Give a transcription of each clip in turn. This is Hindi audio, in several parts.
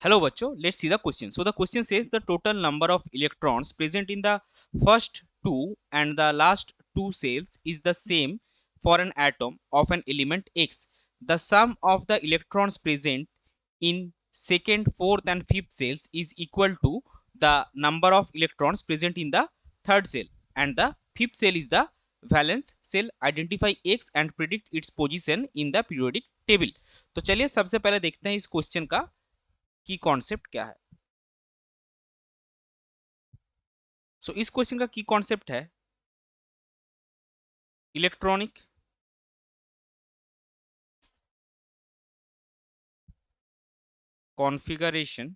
Hello बच्चों, let's see the question. So the question says the total number of electrons present in the first two and the last two cells is the same for an atom of an element X. The sum of the electrons present in second, fourth and fifth cells is equal to the number of electrons present in the third cell, and the fifth cell is the valence cell. Identify X and predict its position in the periodic table. तो चलिए सबसे पहले देखते हैं इस क्वेश्चन का की कॉन्सेप्ट क्या है। इस क्वेश्चन का की कॉन्सेप्ट है इलेक्ट्रॉनिक कॉन्फ़िगरेशन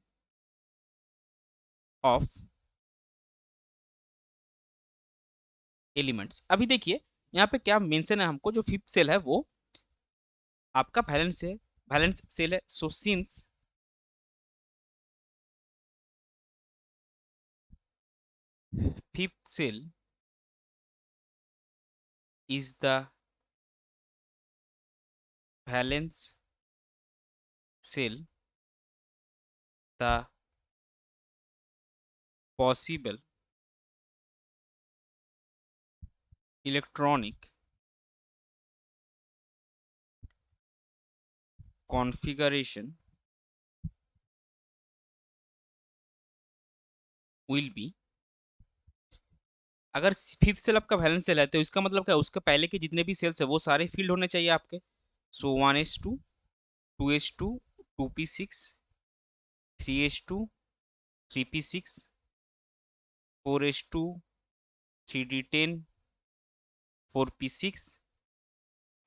ऑफ एलिमेंट्स। अभी देखिए यहाँ पे क्या मेंशन है, हमको जो फिफ्थ सेल है वो आपका वैलेंस सेल है। So since fifth shell is the valence shell, the possible electronic configuration will be. अगर फिफ्थ सेल आपका वैलेंस सेल है तो इसका मतलब क्या है, उसके पहले के जितने भी सेल्स है वो सारे फील्ड होने चाहिए आपके। सो 1s2, 2s2, 2p6, 3s2, 3p6, 4s2, 3d10, 4p6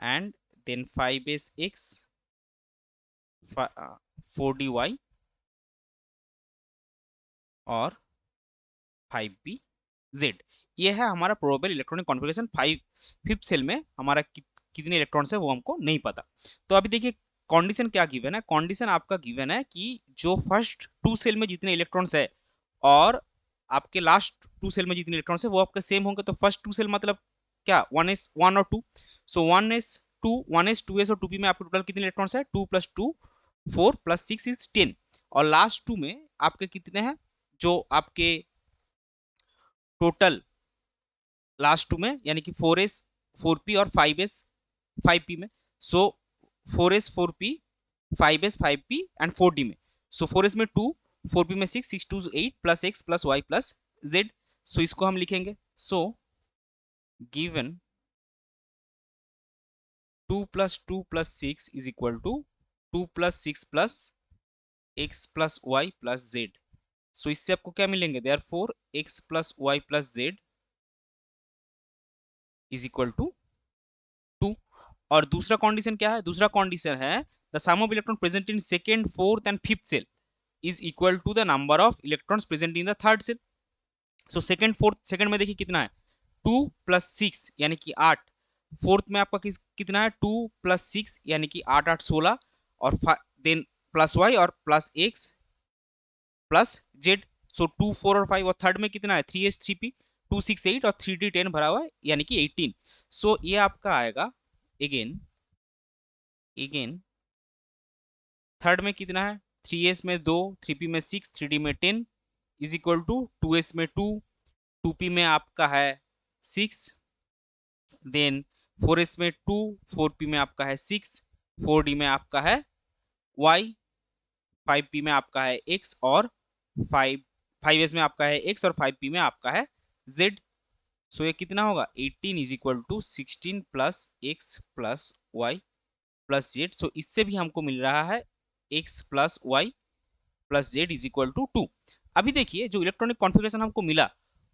and then 5sx, 4dy और 5pz। ये है हमारा probable electronic configuration. Fifth cell में हमारा कितने इलेक्ट्रॉन्स है वो हमको नहीं पता। तो अभी देखिए कंडीशन क्या गिवन है। कंडीशन आपका गिवन है कि जो फर्स्ट टू सेल में जितने इलेक्ट्रॉन्स है और आपके लास्ट टू सेल में जितने इलेक्ट्रॉन्स है वो आपके सेम होंगे। तो फर्स्ट टू सेल मतलब क्या, वन और two. So one s two s और टू पी में आपके टोटल कितने इलेक्ट्रॉन्स है, 2 + 2 4 + 6 इज 10। और लास्ट टू में आपके कितने हैं, जो आपके टोटल लास्ट टू में यानी कि 4s 4p और 5s 5p में। सो 4s 4p 5s 5p and 4d में। सो 4s में 2, 4p में 6, 6 2 8 plus x plus y plus z। So इसको हम लिखेंगे। So given 2 + 2 + 6 is equal to 2 + 6 plus x plus y plus z। So इससे आपको क्या मिलेंगे, therefore x plus y plus z is equal to 2। और दूसरा कंडीशन क्या है, दूसरा कंडीशन है the sum of electron present in second, fourth and fifth shell is equal to the number of electrons present in the third shell. So second fourth, second में देखिए कितना है, 2 + 6 यानी कि 8। फोर्थ में आपका कितना है, 2 + 6 यानी कि 8 8 16 और देन प्लस y और प्लस x प्लस z। सो 2 4 और 5। और थर्ड में कितना है, 3s 3p 2 6 8 और 3d 10 भरा हुआ है यानी कि 18। सो ये आपका आएगा अगेन अगेन थर्ड में कितना है, 3s में 2, 3p में 6, 3d में 10 इज इक्वल टू 2s में 2, 2p में आपका है 6, देन 4s में 2, 4p में आपका है 6, 4d में आपका है y, 5p में आपका है x और 5s में आपका है x और 5p में आपका है z। सो ये कितना होगा, 18 is equal to 16 plus x plus y plus z. So इससे भी हमको मिल रहा है x plus y plus z is equal to 2। अभी देखिए जो इलेक्ट्रॉनिक कॉन्फ़िगरेशन हमको मिला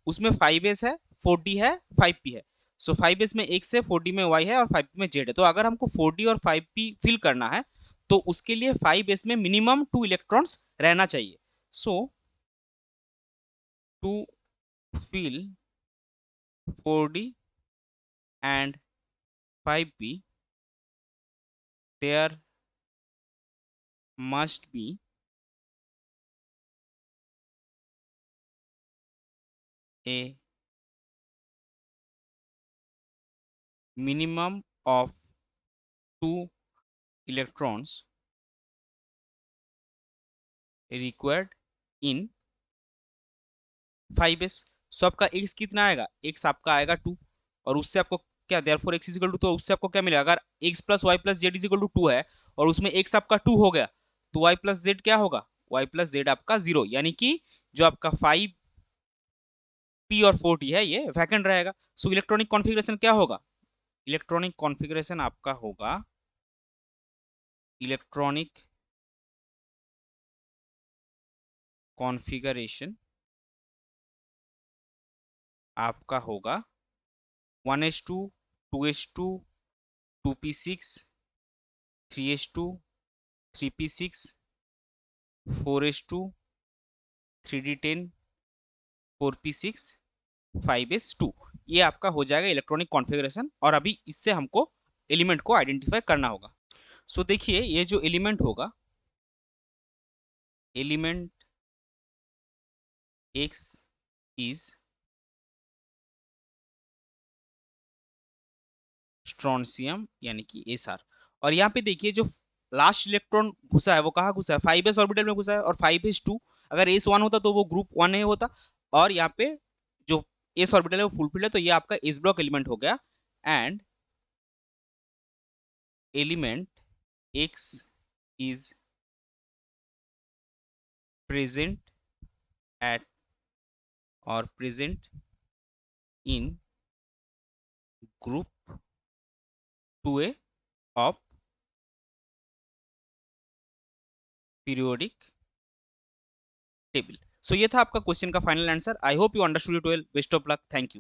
उसमें 5s है, 4d है, 5p है। सो 5s में x है, 4d में y है और 5p में z है। तो अगर हमको 4d और 5p फिल करना है तो उसके लिए 5s में मिनिमम 2 इलेक्ट्रॉन्स रहना चाहिए। So to fill 4d and 5p there must be a minimum of 2 electrons required in 5s। सो आपका x कितना आएगा, x आपका आएगा 2, और उससे आपको क्या, therefore x is equal to, तो उससे आपको क्या मिलेगा, अगर x plus y plus z is equal to 2 है और उसमें x आपका 2 हो गया, तो y प्लस जेड क्या होगा, y प्लस जेड आपका 0, यानी कि जो आपका 5p और 4t है ये वैकेंट रहेगा। सो इलेक्ट्रॉनिक कॉन्फ़िगरेशन क्या होगा, इलेक्ट्रॉनिक कॉन्फ़िगरेशन आपका होगा, इलेक्ट्रॉनिक कॉन्फ़िगरेशन आपका होगा 1s2 2s2 2p6 3s2 3p6 4s2 3d10 4p6 5s2। ये आपका हो जाएगा इलेक्ट्रॉनिक कॉन्फ़िगरेशन, और अभी इससे हमको एलिमेंट को आइडेंटिफाई करना होगा। सो देखिए ये जो एलिमेंट होगा, एलिमेंट x इज स्ट्रोंसियम यानी कि SR। और यहाँ पे देखिए जो लास्ट इलेक्ट्रॉन घुसा है वो कहाँ घुसा है, 5s ऑर्बिटल में घुसा है, और 5s2 अगर S1 होता तो वो ग्रुप 1 नहीं होता, और यहाँ पे जो s ऑर्बिटल है वो फुलफिल्ड है, तो ये आपका s ब्लॉक एलिमेंट हो गया। And element x is present at or present in group 2a of periodic table। सो ये था आपका क्वेश्चन का final answer. I hope you understood it well. Best of luck. Thank you.